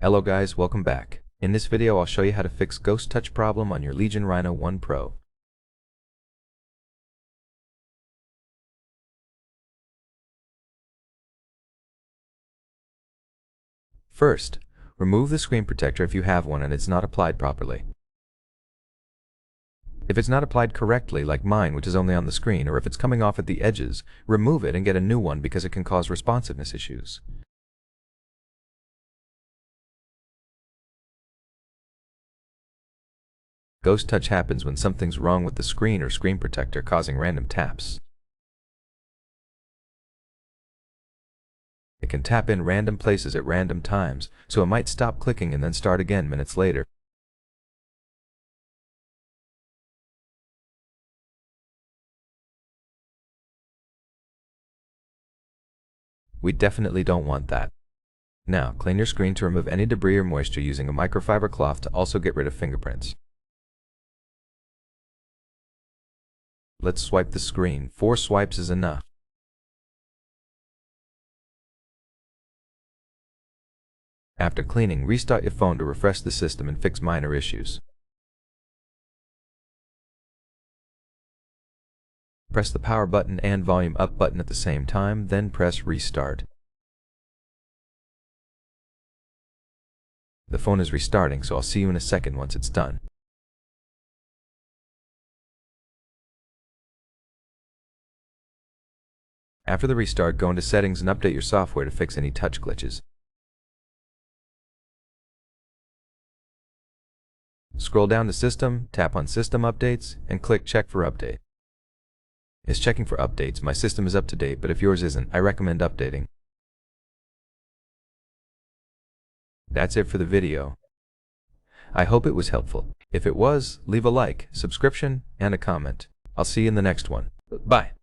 Hello guys, welcome back. In this video I'll show you how to fix ghost touch problem on your Legion Rhino 1 Pro. First, remove the screen protector if you have one and it's not applied properly. If it's not applied correctly, like mine, which is only on the screen, or if it's coming off at the edges, remove it and get a new one because it can cause responsiveness issues. Ghost touch happens when something's wrong with the screen or screen protector, causing random taps. It can tap in random places at random times, so it might stop clicking and then start again minutes later. We definitely don't want that. Now, clean your screen to remove any debris or moisture using a microfiber cloth to also get rid of fingerprints. Let's swipe the screen. 4 swipes is enough. After cleaning, restart your phone to refresh the system and fix minor issues. Press the power button and volume up button at the same time, then press restart. The phone is restarting, so I'll see you in a second once it's done. After the restart, go into settings and update your software to fix any touch glitches. Scroll down to System, tap on System Updates, and click Check for Update. It's checking for updates. My system is up to date, but if yours isn't, I recommend updating. That's it for the video. I hope it was helpful. If it was, leave a like, subscription, and a comment. I'll see you in the next one. Bye.